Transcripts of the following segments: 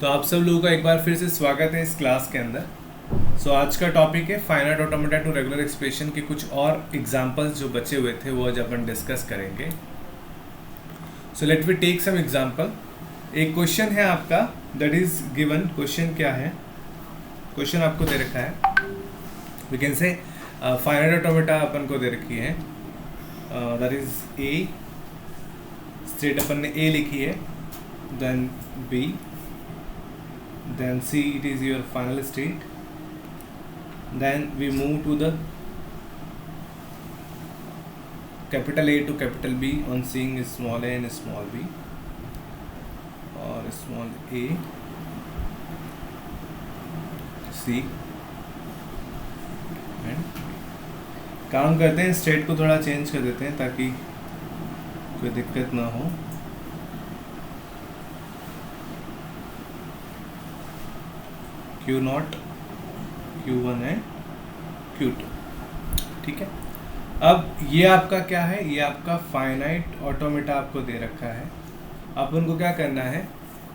तो आप सब लोगों का एक बार फिर से स्वागत है इस क्लास के अंदर। आज का टॉपिक है finite automata to regular expression के कुछ और एग्जांपल्स जो बचे हुए थे वो आज अपन डिस्कस करेंगे। Let we take some example. एक क्वेश्चन है आपका, दैट इज गिवन। क्वेश्चन क्या है? क्वेश्चन आपको दे रखा है, we can say finite automata अपन को दे रखी है, दैट इज ए स्टेट अपन ने ए लिखी है, then B, then C, it is your final state. Then we move to the capital A to capital B on seeing small a and small b, or small a C, and काम करते हैं, state को थोड़ा change कर देते हैं ताकि कोई दिक्कत ना हो। Q0, Q1 है, Q2, ठीक है। अब ये आपका क्या है? ये आपका फाइनाइट ऑटोमेटा आपको दे रखा है। अपन को क्या करना है?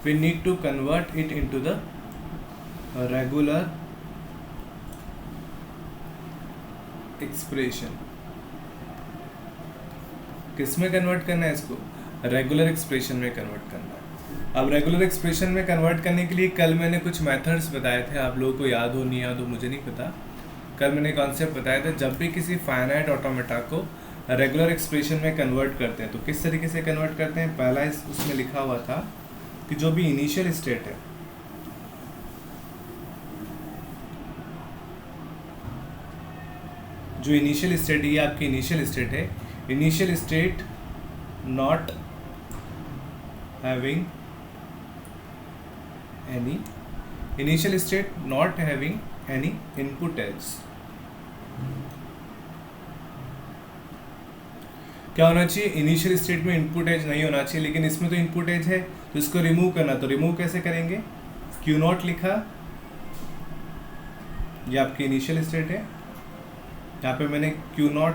We need to convert it into the regular expression. किस में कन्वर्ट करना है इसको? रेगुलर एक्सप्रेशन में कन्वर्ट करना है। अब रेगुलर एक्सप्रेशन में कन्वर्ट करने के लिए कल मैंने कुछ मेथड्स बताए थे, आप लोगों को याद हो नहीं याद हो मुझे नहीं पता। कल मैंने कॉन्सेप्ट बताया था, जब भी किसी फाइनाइट ऑटोमेटा को रेगुलर एक्सप्रेशन में कन्वर्ट करते हैं तो किस तरीके से कन्वर्ट करते हैं। पहला उसमें लिखा हुआ था कि जो भी इनिशियल स्टेट है, जो इनिशियल स्टेट, ये आपकी इनिशियल स्टेट है, initial state not having any initial state not having any input edge। क्या होना चाहिए? इनिशियल स्टेट में इनपुट एज नहीं होना चाहिए, लेकिन इसमें तो इनपुट एज है, तो इसको रिमूव करना। तो रिमूव कैसे करेंगे? Q0 लिखा, ये आपकी इनिशियल स्टेट है, यहाँ पे मैंने Q0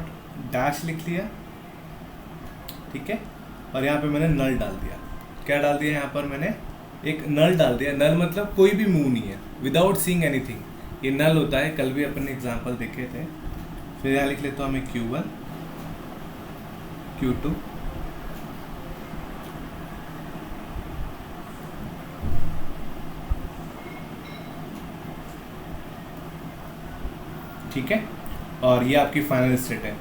डैश लिख लिया, ठीक है, और यहाँ पे मैंने नल डाल दिया। क्या डाल दिया? यहाँ पर मैंने एक नल डाल दिया। नल मतलब कोई भी मूव नहीं है, विदाउट सीइंग एनीथिंग, ये नल होता है। कल भी अपन ने एग्जांपल देखे थे। फिर यहाँ लिख लेता हूँ मैं Q1, Q2, ठीक है, और ये आपकी फाइनल स्टेट है।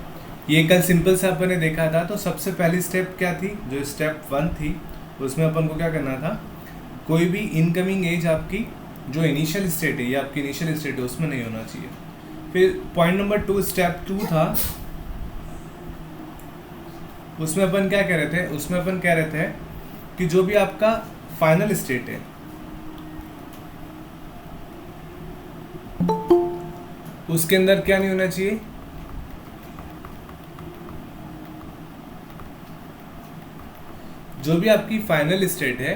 ये कल सिंपल से अपन ने देखा था। तो सबसे पहली स्टेप क्या थी? जो स्टेप 1 थी उसमें अपन को क्या करना था? कोई भी इनकमिंग एज आपकी जो इनिशियल स्टेट है, ये आपकी इनिशियल स्टेट है, उसमें नहीं होना चाहिए। फिर पॉइंट नंबर 2, स्टेप 2 था, उसमें अपन क्या कह रहे थे? उसमें अपन कह रहे थे कि जो भी आपका फाइनल स्टेट है उसके अंदर क्या नहीं होना चाहिए? जो भी आपकी फाइनल स्टेट है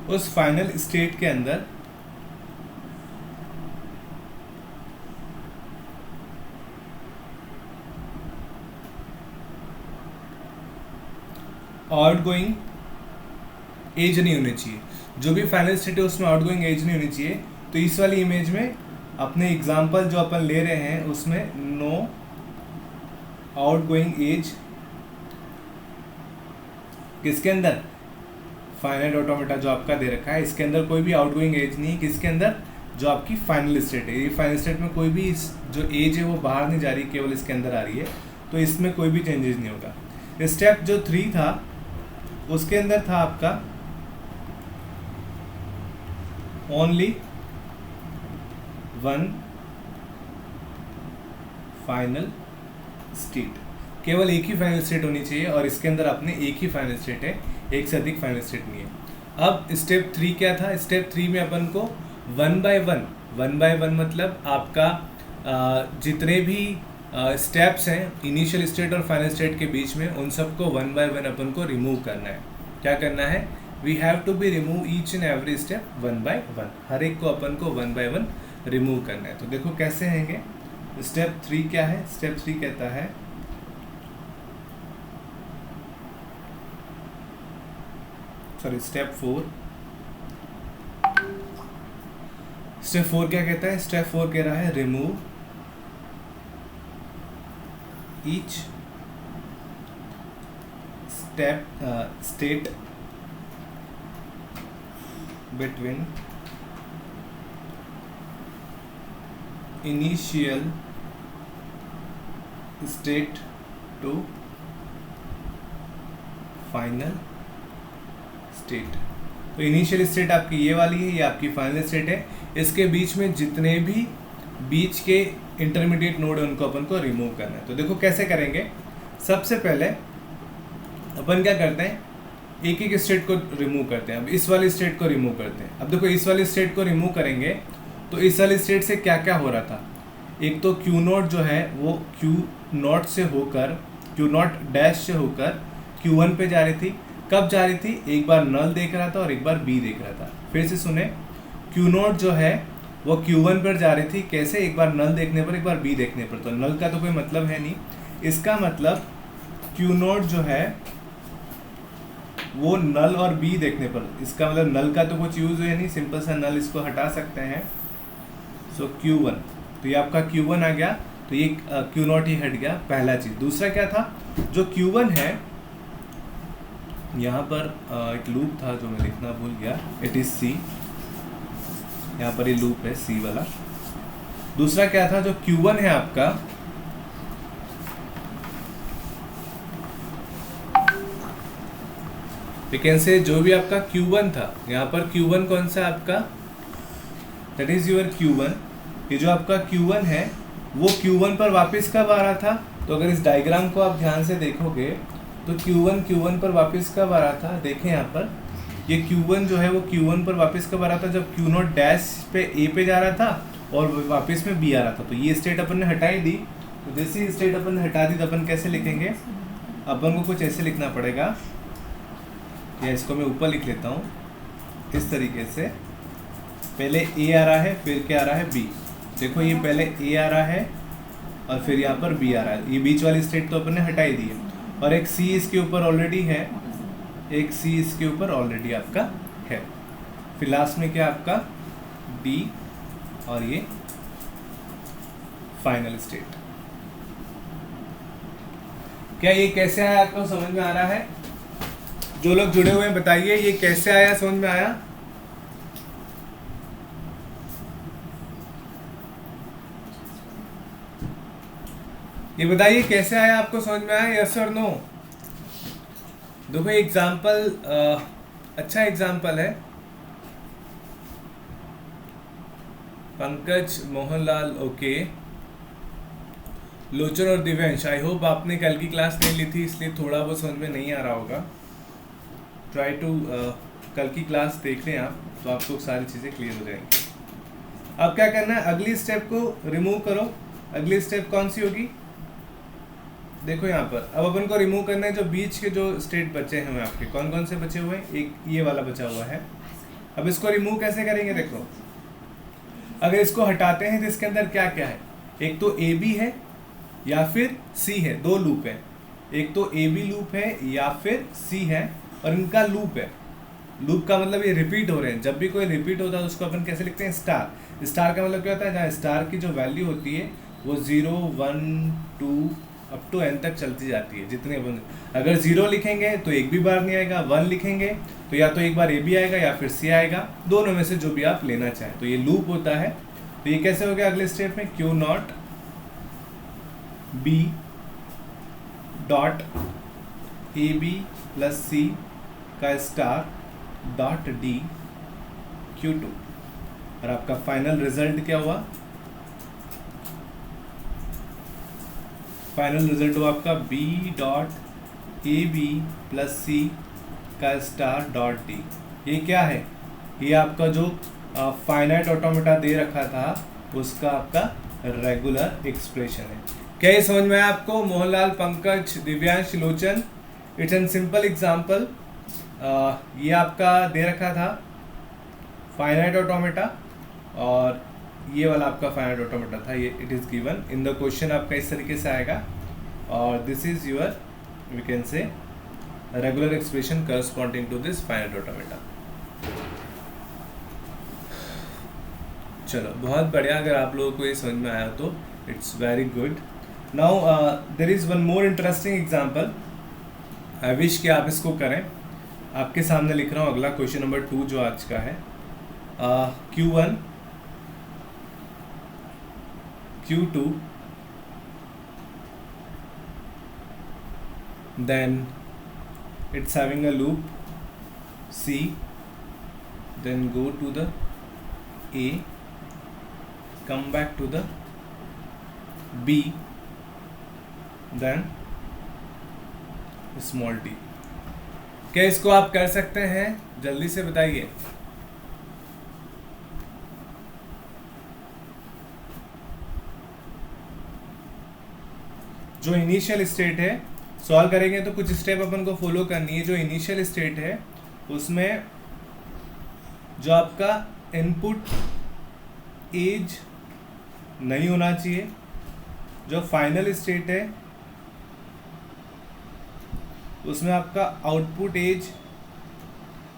उस फाइनल स्टेट के अंदर आउटगोइंग एज नहीं होनी चाहिए। जो भी फाइनल स्टेट है उसमें आउटगोइंग एज नहीं होनी चाहिए। तो इस वाली इमेज में अपने एग्जांपल जो अपन ले रहे हैं उसमें नो आउटगोइंग एज, किसके अंदर? फाइनाइट ऑटोमेटा जो आपका दे रखा है, इसके अंदर कोई भी आउटगोइंग एज नहीं। किसके अंदर? जो आपकी फाइनल स्टेट है। ये फाइनल स्टेट में कोई भी जो एज है वो बाहर नहीं जा रही, केवल इसके अंदर आ रही है, तो इसमें कोई भी चेंजेस नहीं होगा। स्टेप जो 3 था उसके अंदर था आपका ओनली वन फाइनल स्टेट, केवल एक ही फाइनल स्टेट होनी चाहिए, और इसके अंदर अपने एक ही फाइनल स्टेट है, एक से अधिक फाइनल स्टेट नहीं है। अब स्टेप 3 क्या था? स्टेप 3 में अपन को 1 बाय 1 मतलब आपका जितने भी स्टेप्स हैं इनिशियल स्टेट और फाइनल स्टेट के बीच में, उन सबको 1 बाय 1 अपन को रिमूव करना है। क्या करना है? We have to be remove each and every step 1 by 1, हर एक को अपन को 1 बाय 1 रिमूव करना है। तो देखो कैसे हैंगे। स्टेप 3 क्या है? स्टेप 3 कहता है स्टेप 4 स्टेप 4 क्या कहता है? स्टेप 4 कह रहा है remove each state between initial state to final state. तो इनिशियल स्टेट आपकी ये वाली है, ये आपकी फाइनल स्टेट है। इसके बीच में जितने भी बीच के इंटरमीडिएट नोड है उनको अपन को रिमूव करना है। तो देखो कैसे करेंगे। सबसे पहले अपन क्या करते हैं, एक एक स्टेट को रिमूव करते हैं। अब इस वाली स्टेट को रिमूव करते हैं। अब देखो इस वाली स्टेट को रिमूव करेंगे तो इस वाली स्टेट से क्या क्या हो रहा था। एक तो क्यू नॉट जो है वो क्यू नॉट से होकर, क्यू नॉट डैश से होकर Q1 पे जा रही थी। कब जा रही थी? एक बार नल देख रहा था और एक बार बी देख रहा था। फिर से सुने, क्यू नॉट जो है वो Q1 पर जा रही थी। कैसे? एक बार नल देखने पर, एक बार बी देखने पर। तो नल का तो कोई मतलब है नहीं, इसका मतलब क्यू नॉट जो है वो नल और बी देखने पर, इसका मतलब नल का तो कुछ यूज है नहीं, सिंपल सा नल इसको हटा सकते हैं। सो Q1, तो ये आपका Q1 आ गया, तो ये क्यू नॉट ही हट गया, पहला चीज। दूसरा क्या था, जो Q1 है यहाँ पर एक लूप था जो मैं लिखना भूल गया, इट इज C, यहाँ पर ये लूप है C वाला। दूसरा क्या था, जो Q1 है आपका, लेकिन से जो भी आपका Q1 था, यहाँ पर Q1 कौन सा आपका, दैट इज योर Q1। ये जो आपका Q1 है वो Q1 पर वापस कब आ रहा था? तो अगर इस डायग्राम को आप ध्यान से देखोगे तो Q1 पर वापस कब आ रहा था? देखें यहाँ पर, ये Q1 जो है वो Q1 पर वापस कब आ रहा था? जब Q नॉट डैश पे A पे जा रहा था और वापस में B आ रहा था। तो ये स्टेट अपन ने हटाई दी। तो जैसे ही स्टेट अपन ने हटा दी तो अपन कैसे लिखेंगे? अपन को कुछ ऐसे लिखना पड़ेगा, या इसको मैं ऊपर लिख लेता हूँ इस तरीके से। पहले A आ रहा है, फिर क्या आ रहा है? B। देखो ये पहले A आ रहा है और फिर यहाँ पर B आ रहा है। ये बीच वाली स्टेट तो अपन ने हटाई दी है। और एक C इसके ऊपर ऑलरेडी है, एक C इसके ऊपर ऑलरेडी आपका है। फिर लास्ट में क्या आपका D, और ये फाइनल स्टेट। क्या ये कैसे आया आपको समझ में आ रहा है? जो लोग जुड़े हुए हैं बताइए ये कैसे आया, समझ में आया? ये बताइए कैसे आया, आपको समझ में आया? यस और नो? देखो एग्जाम्पल, अच्छा एग्जाम्पल है। पंकज, मोहनलाल, ओके। लोचन और दिव्यांश, आई होप आपने कल की क्लास नहीं ली थी इसलिए थोड़ा बहुत समझ में नहीं आ रहा होगा। ट्राई टू कल की क्लास देख लें आप, तो आपको सारी चीज़ें क्लियर हो जाएंगी। अब क्या करना है, अगली स्टेप को रिमूव करो। अगली स्टेप कौन सी होगी? देखो यहाँ पर अब अपन को रिमूव करना है जो बीच के जो स्टेट बचे हैं आपके, कौन कौन से बचे हुए हैं? एक ये वाला बचा हुआ है। अब इसको रिमूव कैसे करेंगे? देखो अगर इसको हटाते हैं तो इसके अंदर क्या क्या है? एक तो ए बी है या फिर सी है, दो लूप है। एक तो ए बी लूप है या फिर सी है, और इनका लूप है। लूप का मतलब ये रिपीट हो रहे हैं। जब भी कोई रिपीट होता है उसको अपन कैसे लिखते हैं? स्टार। स्टार का मतलब क्या होता है? जहाँ स्टार की जो वैल्यू होती है वो 0 1 2 अप टू n तक चलती जाती है। जितने अपन अगर 0 लिखेंगे तो एक भी बार नहीं आएगा, 1 लिखेंगे तो या तो एक बार ए बी आएगा या फिर सी आएगा, दोनों में से जो भी आप लेना चाहें। तो ये लूप होता है। तो ये कैसे हो गया अगले स्टेप में? Q not B dot A B plus C का स्टार डॉट डी Q2, और आपका फाइनल रिजल्ट क्या हुआ? फाइनल रिजल्ट हुआ आपका B dot A B plus C का स्टार डॉट डी। ये क्या है? ये आपका जो फाइनाइट ऑटोमेटा दे रखा था उसका आपका रेगुलर एक्सप्रेशन है। क्या ये समझ में आया आपको? मोहनलाल, पंकज, दिव्यांश, लोचन, इट्स एन सिंपल एग्जाम्पल। ये आपका दे रखा था फाइनाइट ऑटोमेटा, और ये वाला आपका फाइनाइट ऑटोमेटा था। ये it is given in the question, आपका इस तरीके से आएगा। और this is your, we can say, regular expression corresponding to this finite automata. चलो बहुत बढ़िया, अगर आप लोगों को ये समझ में आया तो it's very good. Now there is one more interesting example, I wish कि आप इसको करें। आपके सामने लिख रहा हूँ अगला क्वेश्चन नंबर 2 जो आज का है। Q1 Q2 then it's having a loop C, then go to the A, come back to the B, then small t। क्या इसको आप कर सकते हैं? जल्दी से बताइए। जो इनिशियल स्टेट है, सॉल्व करेंगे तो कुछ स्टेप अपन को फॉलो करनी है। जो इनिशियल स्टेट है उसमें जो आपका इनपुट एज नहीं होना चाहिए, जो फाइनल स्टेट है उसमें आपका आउटपुट एज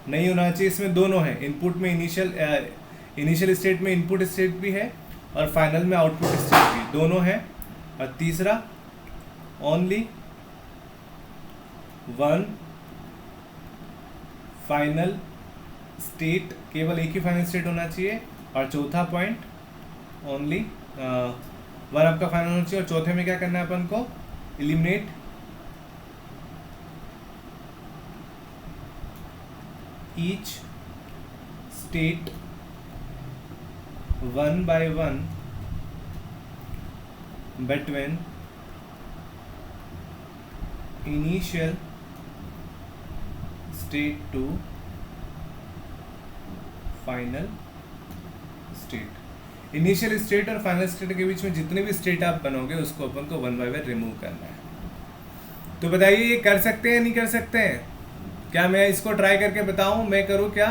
नहीं होना चाहिए। इसमें दोनों है, इनपुट में इनिशियल स्टेट में इनपुट स्टेट भी है और फाइनल में आउटपुट स्टेट भी, दोनों है। और तीसरा ओनली वन फाइनल स्टेट, केवल एक ही फाइनल स्टेट होना चाहिए। और चौथा पॉइंट ओनली वन आपका फाइनल होना चाहिए। और चौथे में क्या करना है अपन को? Eliminate each state one by one between initial state to final state. Initial state और फाइनल स्टेट के बीच में जितने भी स्टेट आप बनोगे उसको अपन को वन बाय वन रिमूव करना है। तो बताइए ये कर सकते हैं नहीं कर सकते हैं? क्या मैं इसको ट्राई करके बताऊं? मैं करूं क्या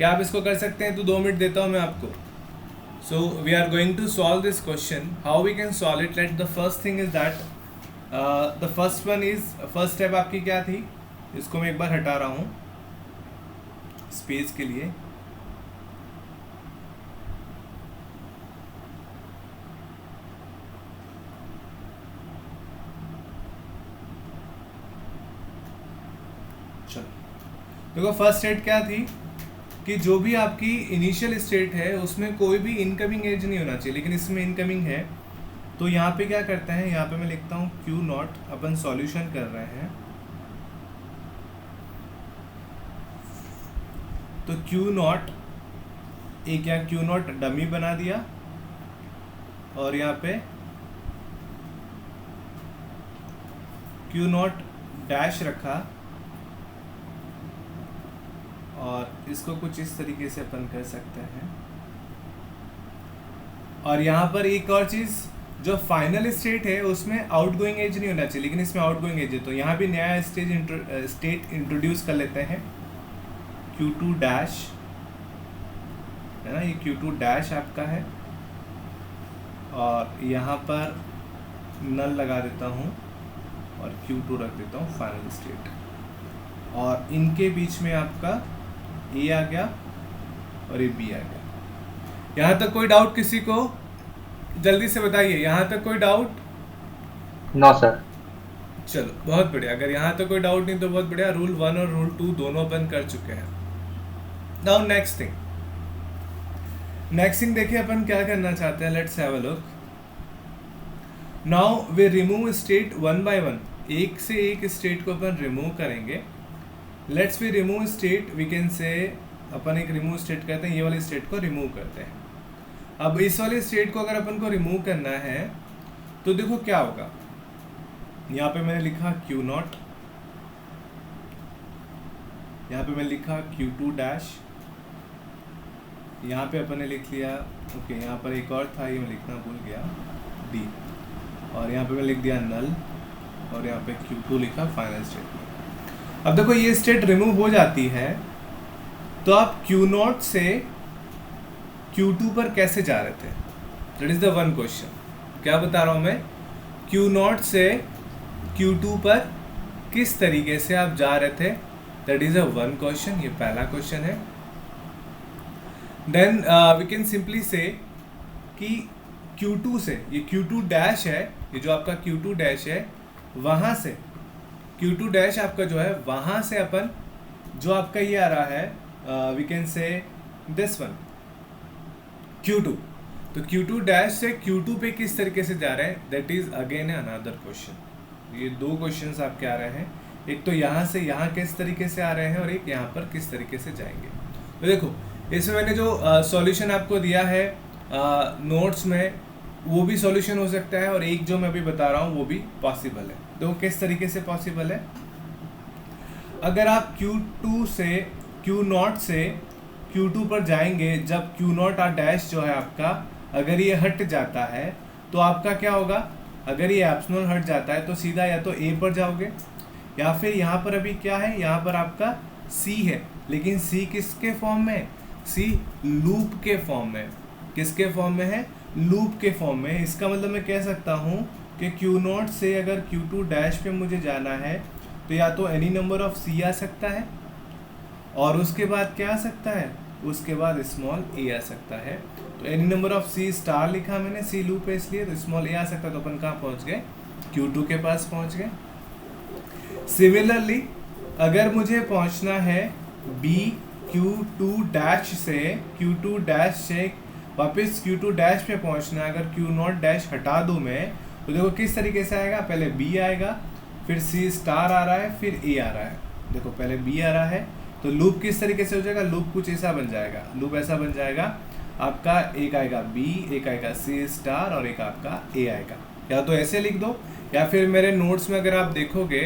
आप इसको कर सकते हैं? तो 2 मिनट देता हूं मैं आपको। So we are going to solve this question. How we can solve it? Let the first thing is that the first one is, first step आपकी क्या थी? इसको मैं एक बार हटा रहा हूं स्पेस के लिए। चलो देखो, फर्स्ट स्टेट क्या थी कि जो भी आपकी इनिशियल स्टेट है उसमें कोई भी इनकमिंग एज नहीं होना चाहिए, लेकिन इसमें इनकमिंग है। तो यहाँ पे क्या करते हैं, यहाँ पे मैं लिखता हूँ Q0, अपन सॉल्यूशन कर रहे हैं। तो Q0 एक यहाँ Q0 डमी बना दिया और यहाँ पे Q0 डैश रखा और इसको कुछ इस तरीके से अपन कर सकते हैं। और यहाँ पर एक और चीज़, जो फाइनल स्टेट है उसमें आउटगोइंग एज नहीं होना चाहिए, लेकिन इसमें आउटगोइंग एज है। तो यहाँ भी नया स्टेट इंट्रोड्यूस कर लेते हैं, Q2 डैश है ना, ये Q2 डैश आपका है। और यहाँ पर नल लगा देता हूँ और Q2 रख देता हूँ फाइनल स्टेट। और इनके बीच में आपका A आ गया और ये B आ गया। यहाँ तक कोई डाउट किसी को? जल्दी से बताइए, यहाँ तक कोई डाउट? No sir. चलो बहुत बढ़िया, अगर यहाँ तक कोई डाउट नहीं तो बहुत बढ़िया। रूल 1 और रूल 2 दोनों अपन कर चुके हैं। नाउ नेक्स्ट थिंग देखिए अपन क्या करना चाहते हैं। Let's have a look. Now we remove state one by one, एक से एक स्टेट को अपन रिमूव करेंगे। Let's we remove state, we can say अपन एक रिमूव स्टेट करते हैं, ये वाली स्टेट को रिमूव करते हैं। अब इस वाली स्टेट को अगर अपन को रिमूव करना है तो देखो क्या होगा। यहाँ पे मैंने लिखा Q0, यहाँ पे मैंने लिखा Q2 डैश, यहाँ पे अपन ने लिख लिया ओके, यहाँ पर एक और था ये मैं लिखना भूल गया D, और यहाँ पे मैं लिख दिया नल और यहाँ पे Q2 लिखा फाइनल स्टेट। अब देखो ये स्टेट रिमूव हो जाती है तो आप Q0 से Q2 पर कैसे जा रहे थे? That is the one question. क्या बता रहा हूँ मैं? Q0 से Q2 पर किस तरीके से आप जा रहे थे? That is a one question, ये पहला क्वेश्चन है। देन वी कैन सिंपली से कि Q2 से, ये Q2 डैश है, ये जो आपका Q2 डैश है, वहाँ से Q2 डैश आपका जो है वहाँ से अपन जो आपका ये आ रहा है we can say this one Q2, तो Q2 डैश से Q2 पे किस तरीके से जा रहे हैं, that is again another question. ये दो क्वेश्चंस आपके आ रहे हैं, एक तो यहाँ से यहाँ किस तरीके से आ रहे हैं और एक यहाँ पर किस तरीके से जाएंगे। तो देखो इसमें मैंने जो सॉल्यूशन आपको दिया है नोट्स में, वो भी सॉल्यूशन हो सकता है और एक जो मैं अभी बता रहा हूँ वो भी पॉसिबल है। तो किस तरीके से पॉसिबल है, अगर आप Q2 से Q0 से Q2 पर जाएंगे, जब Q0 डैश जो है आपका अगर ये हट जाता है तो आपका क्या होगा, अगर ये एप्सिलॉन हट जाता है तो सीधा या तो A पर जाओगे या फिर यहाँ पर अभी क्या है, यहाँ पर आपका C है, लेकिन C किसके फॉर्म में, C लूप के फॉर्म में। किसके फॉर्म में है, लूप के फॉर्म में। इसका मतलब मैं कह सकता हूँ कि Q0 से अगर Q2 डैश पे मुझे जाना है तो या तो एनी नंबर ऑफ C आ सकता है और उसके बाद क्या आ सकता है, उसके बाद स्मॉल a आ सकता है। तो any number of C star लिखा मैंने, C लूप है इसलिए, तो स्मॉल a आ सकता है। तो अपन कहाँ पहुँच गए, Q2 के पास पहुँच गए। सिमिलरली अगर मुझे पहुँचना है B Q2 डैश से वापस Q2 डैश पे पहुँचना है, अगर Q0 डैश हटा दूँ मैं तो देखो किस तरीके से आएगा, पहले B आएगा, फिर C स्टार आ रहा है, फिर A आ रहा है। देखो पहले B आ रहा है तो लूप किस तरीके से हो जाएगा, लूप कुछ ऐसा बन जाएगा, लूप ऐसा बन जाएगा आपका, एक आएगा B, एक आएगा C स्टार और एक आपका A आएगा। या तो ऐसे लिख दो या फिर मेरे नोट्स में अगर आप देखोगे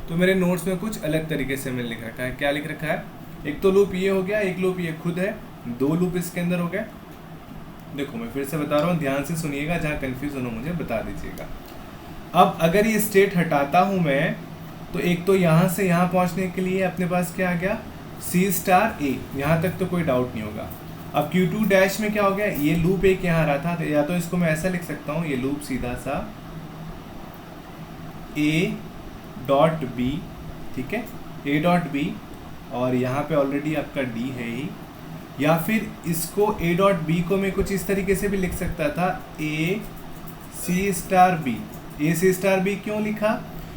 तो मेरे नोट्स में कुछ अलग तरीके से मैंने लिख रखा है। क्या लिख रखा है, एक तो लूप ये हो गया, एक लूप ये खुद है, दो लूप इसके अंदर हो गए। देखो मैं फिर से बता रहा हूँ, ध्यान से सुनिएगा, जहाँ कन्फ्यूजन हो मुझे बता दीजिएगा। अब अगर ये स्टेट हटाता हूँ मैं तो एक तो यहाँ से यहाँ पहुँचने के लिए अपने पास क्या आ गया, C स्टार A, यहाँ तक तो कोई डाउट नहीं होगा। अब Q2 डैश में क्या हो गया, ये लूप एक यहाँ आ रहा था, तो या तो इसको मैं ऐसा लिख सकता हूँ, ये लूप सीधा सा A डॉट B, ठीक है, A डॉट B, और यहाँ पे ऑलरेडी आपका D है ही। या फिर इसको A डॉट B को मैं कुछ इस तरीके से भी लिख सकता था, A C star B। A C star B क्यों लिखा,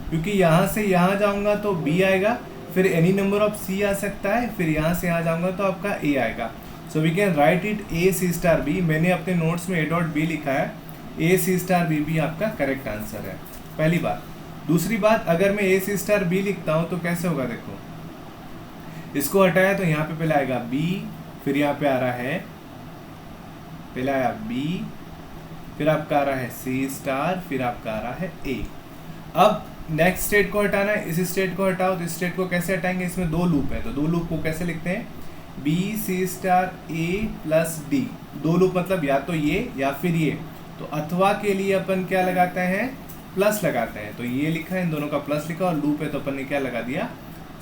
क्योंकि यहाँ से यहाँ जाऊँगा तो B आएगा, फिर एनी नंबर ऑफ C आ सकता है, फिर यहाँ से यहाँ जाऊँगा तो आपका A आएगा। So we can write it A C star B। मैंने अपने नोट्स में A डॉट B लिखा है, A C स्टार B भी आपका करेक्ट आंसर है, पहली बात। दूसरी बात, अगर मैं A C स्टार B लिखता हूँ तो कैसे होगा, देखो इसको हटाया तो यहाँ पे पहले आएगा B, फिर यहाँ पे आ रहा है, पहले आया B, फिर आपका आ रहा है C स्टार, फिर आपका आ रहा है A। अब नेक्स्ट स्टेट को हटाना है, इस स्टेट को हटाओ, तो इस स्टेट को कैसे हटाएंगे, इसमें दो लूप है तो दो लूप को कैसे लिखते हैं, B C star A plus D। दो लूप मतलब या तो ये या फिर ये, तो अथवा के लिए अपन क्या लगाते हैं, प्लस लगाते हैं। तो ये लिखा है, इन दोनों का प्लस लिखा, और लूप है तो अपन ने क्या लगा दिया,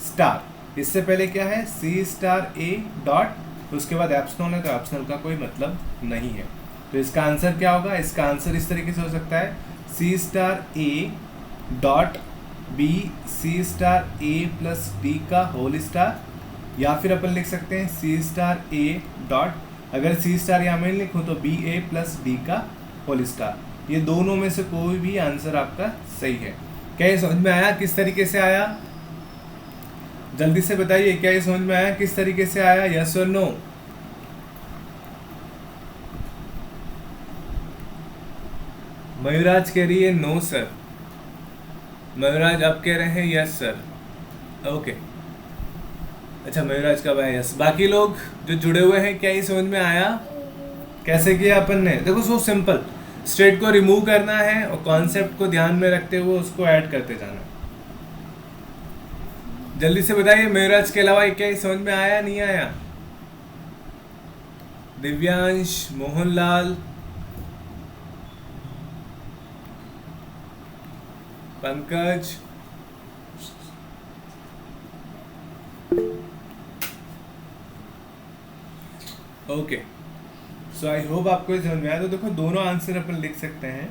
स्टार। इससे पहले क्या है, C स्टार A डॉट, उसके बाद एप्सिलॉन है तो एप्सिलॉन का कोई मतलब नहीं है। तो इसका आंसर क्या होगा, इसका आंसर इस तरीके से हो सकता है, C star A dot B C star A plus D का होल स्टार, या फिर अपन लिख सकते हैं C स्टार A डॉट, अगर C स्टार यहाँ में लिखूँ तो B A प्लस D का होल स्टार। ये दोनों में से कोई भी आंसर आपका सही है। क्या ये समझ में आया, किस तरीके से आया, जल्दी से बताइए, क्या ये समझ में आया, किस तरीके से आया, यस और नो। मयूराज कह रही है नो सर, मयूराज आप कह रहे हैं यस सर, ओके। अच्छा मयूराज का भाई यस, बाकी लोग जो जुड़े हुए हैं क्या ये समझ में आया, कैसे किया अपन ने। देखो सो सिंपल, स्टेट को रिमूव करना है और कॉन्सेप्ट को ध्यान में रखते हुए उसको ऐड करते जाना। जल्दी से बताइए मयूराज के अलावा क्या ये समझ में आया नहीं आया, Divyansh, Mohanlal, Pankaj, okay. So I hope आपको ये समझ में आया। तो देखो दोनों आंसर अपन लिख सकते हैं,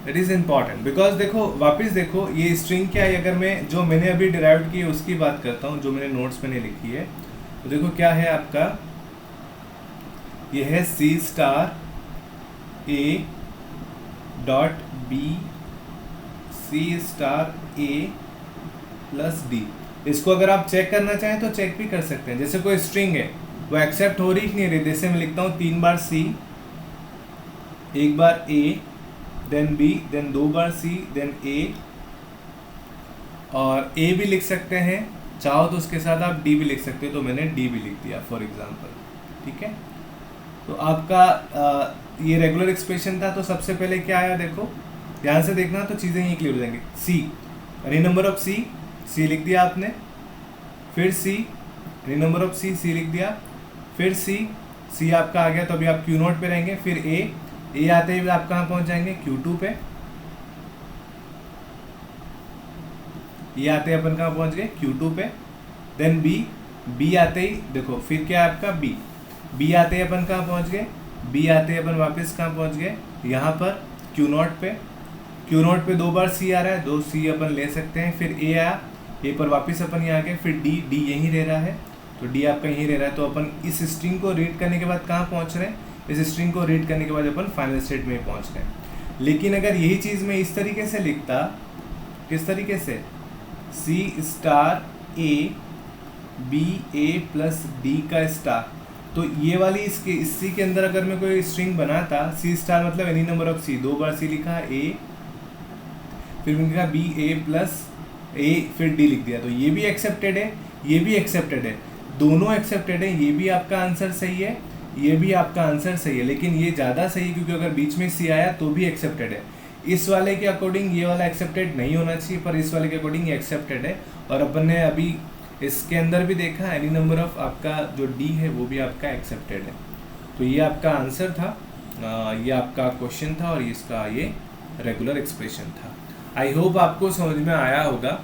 इट इज़ इम्पॉर्टेंट बिकॉज देखो वापस देखो ये स्ट्रिंग क्या है, अगर मैं जो मैंने अभी डिराइव की है उसकी बात करता हूँ, जो मैंने नोट्स मैंने लिखी है, तो देखो क्या है आपका ये है C star A dot B C star A plus D. इसको अगर आप चेक करना चाहें तो चेक भी कर सकते हैं। जैसे कोई स्ट्रिंग है वो एक्सेप्ट हो रही कि नहीं रही, जैसे मैं लिखता हूँ 3 बार सी, 1 बार ए, देन बी, देन 2 बार सी, देन ए, और ए भी लिख सकते हैं, चाहो तो उसके साथ आप डी भी लिख सकते हो, तो मैंने डी भी लिख दिया फॉर एग्जांपल। ठीक है, तो आपका ये रेगुलर एक्सप्रेशन था। तो सबसे पहले क्या आया देखो, ध्यान से देखना तो चीज़ें ही क्लियर हो जाएंगी। सी, एनी नंबर ऑफ सी, सी लिख दिया आपने, फिर सी, एनी नंबर ऑफ सी, सी लिख दिया, फिर सी, सी आपका आ गया तो अभी आप क्यू नोट पे रहेंगे, फिर ए आते ही आप कहाँ पहुँच जाएंगे, Q2 पे। ये आते ही अपन कहाँ पहुँच गए, Q2 पे। देन बी आते ही देखो, फिर क्या है आपका बी आते ही अपन कहाँ पहुँच गए, बी आते ही अपन वापस कहाँ पहुँच गए, यहाँ पर Q0 पे। Q0 पे 2 बार सी आ रहा है, 2 सी अपन ले सकते हैं, फिर ए आया, ए पर वापस अपन यहाँ आ गए, फिर डी यहीं रह रहा है, तो डी आपका यहीं रह रहा है। तो अपन इस स्ट्रिंग को रीड करने के बाद कहाँ पहुँच रहे हैं, इस स्ट्रिंग को रीड करने के बाद अपन फाइनल स्टेट में पहुँच गए। लेकिन अगर यही चीज़ मैं इस तरीके से लिखता, किस तरीके से, C star A B A plus D का स्टार, तो ये वाली इसी के अंदर अगर मैं कोई स्ट्रिंग बनाता, सी स्टार मतलब एनी नंबर ऑफ सी, 2 बार सी लिखा ए, फिर मैंने लिखा बी ए प्लस ए, फिर डी लिख दिया, तो ये भी एक्सेप्टेड है, ये भी एक्सेप्टेड है, दोनों एक्सेप्टेड है। ये भी आपका आंसर सही है, ये भी आपका आंसर सही है, लेकिन ये ज़्यादा सही है क्योंकि अगर बीच में सी आया तो भी एक्सेप्टेड है। इस वाले के अकॉर्डिंग ये वाला एक्सेप्टेड नहीं होना चाहिए, पर इस वाले के अकॉर्डिंग ये एक्सेप्टेड है। और अपन ने अभी इसके अंदर भी देखा, एनी नंबर ऑफ आपका जो डी है वो भी आपका एक्सेप्टेड है। तो ये आपका आंसर था, ये आपका क्वेश्चन था, और इसका ये रेगुलर एक्सप्रेशन था। आई होप आपको समझ में आया होगा।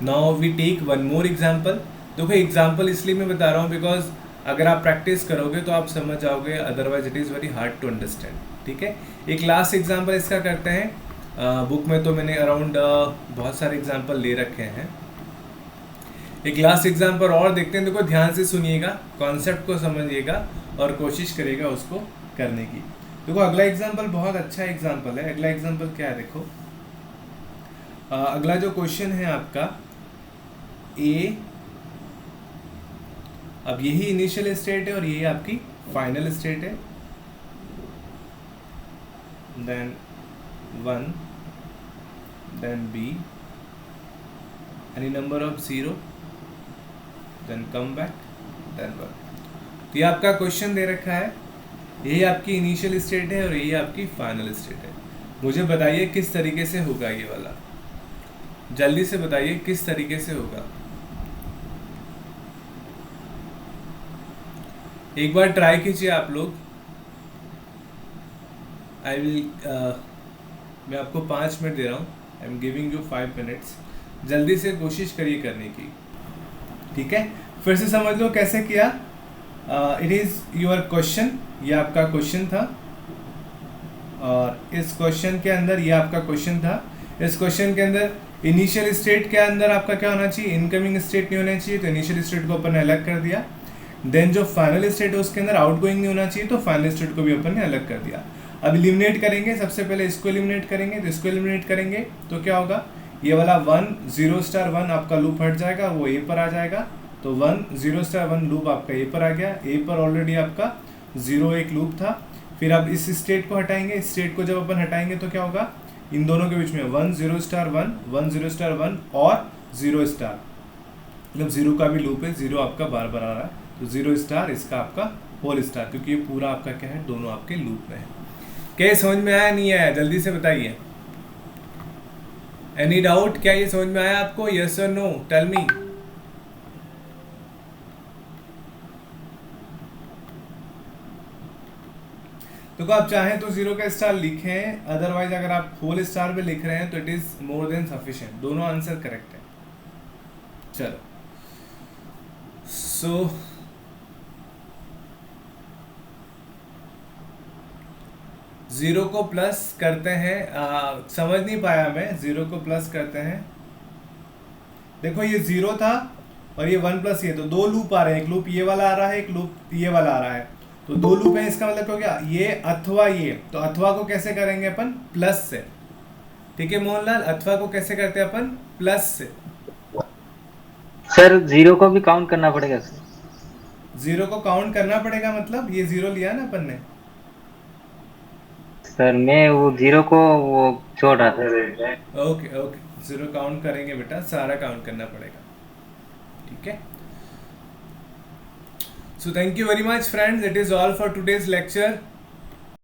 Now we take one more example. देखो एग्जाम्पल इसलिए मैं बता रहा हूँ बिकॉज अगर आप प्रैक्टिस करोगे तो आप समझ जाओगे, otherwise it is very hard to understand. ठीक है, एक लास्ट एग्जाम्पल इसका करते हैं। बुक में तो मैंने अराउंड बहुत सारे एग्जाम्पल ले रखे हैं। एक लास्ट एग्जाम्पल और देखते हैं। देखो ध्यान से सुनिएगा, कॉन्सेप्ट को समझिएगा और कोशिश करिएगा उसको करने की। देखो अगला एग्जाम्पल बहुत अच्छा एग्जाम्पल है। अगला एग्जाम्पल क्या है देखो, अगला जो क्वेश्चन है आपका ए, अब यही इनिशियल स्टेट है और यही आपकी फाइनल स्टेट है। Then 1, then B, any number of 0, then come back, then 1। तो ये आपका क्वेश्चन दे रखा है, यही आपकी इनिशियल स्टेट है और यही आपकी फाइनल स्टेट है। मुझे बताइए किस तरीके से होगा ये वाला, जल्दी से बताइए किस तरीके से होगा। एक बार ट्राई कीजिए आप लोग। आई विल मैं आपको 5 मिनट दे रहा हूँ, I am giving you 5 minutes. जल्दी से कोशिश करिए करने की, ठीक है। फिर से समझ लो कैसे किया। इट इज़ योर क्वेश्चन, ये आपका क्वेश्चन था, और इस क्वेश्चन के अंदर ये आपका क्वेश्चन था। इस क्वेश्चन के अंदर इनिशियल स्टेट के अंदर आपका क्या होना चाहिए, इनकमिंग स्टेट नहीं होना चाहिए, तो इनिशियल स्टेट को अपन ने अलग कर दिया। देन जो फाइनल स्टेट है उसके अंदर आउटगोइंग नहीं होना चाहिए, तो फाइनल स्टेट को भी अपन ने अलग कर दिया। अब एलिमिनेट करेंगे, सबसे पहले इसको एलिमिनेट करेंगे, तो इसको एलिमिनेट करेंगे तो क्या होगा, ये वाला 1 0 स्टार 1 आपका लूप हट जाएगा, वो ए पर आ जाएगा। तो 1 0 स्टार 1 लूप आपका ए पर आ गया, ए पर ऑलरेडी आपका 0 एक लूप था। फिर अब इस स्टेट को हटाएंगे, इस स्टेट को जब अपन हटाएंगे तो क्या होगा, इन दोनों के बीच में 1 0 स्टार 1 1 0 स्टार 1 और 0 स्टार, मतलब 0 का भी लूप है, 0 आपका बार बार आ रहा है, तो 0 स्टार इसका आपका होल स्टार, क्योंकि ये पूरा आपका क्या है, दोनों आपके लूप में है। क्या ये समझ में आया नहीं आया, जल्दी से बताइए। एनी डाउट, क्या ये समझ में आया आपको, यस और नो, टेल मी। तो आप चाहें तो 0 का स्टार लिखें, अदरवाइज अगर आप होल स्टार पे लिख रहे हैं तो it is more than sufficient, दोनों आंसर करेक्ट है। चलो सो जीरो को प्लस करते हैं, समझ नहीं पाया मैं, 0 को प्लस करते हैं। देखो ये 0 था और ये 1 प्लस ये, तो 2 लूप आ रहे हैं, एक लूप ये वाला आ रहा है, एक लूप ये वाला आ रहा है। तो दो लूप है, इसका मतलब क्या हो गया, ये अथवा ये। तो अथवा को कैसे करेंगे अपन, प्लस से। ठीक है मोहनलाल, अथवा को कैसे करते हैं अपन, प्लस से। सर जीरो को भी काउंट करना पड़ेगा सर? जीरो को काउंट करना पड़ेगा मतलब ये जीरो लिया ना अपन ने। सर मैं वो जीरो को वो छोड़ रहा था। ओके ओके, जीरो काउंट करेंगे बेटा, सारा काउंट करना पड़ेगा। ठीक है। So thank you very much friends, it is all for today's lecture.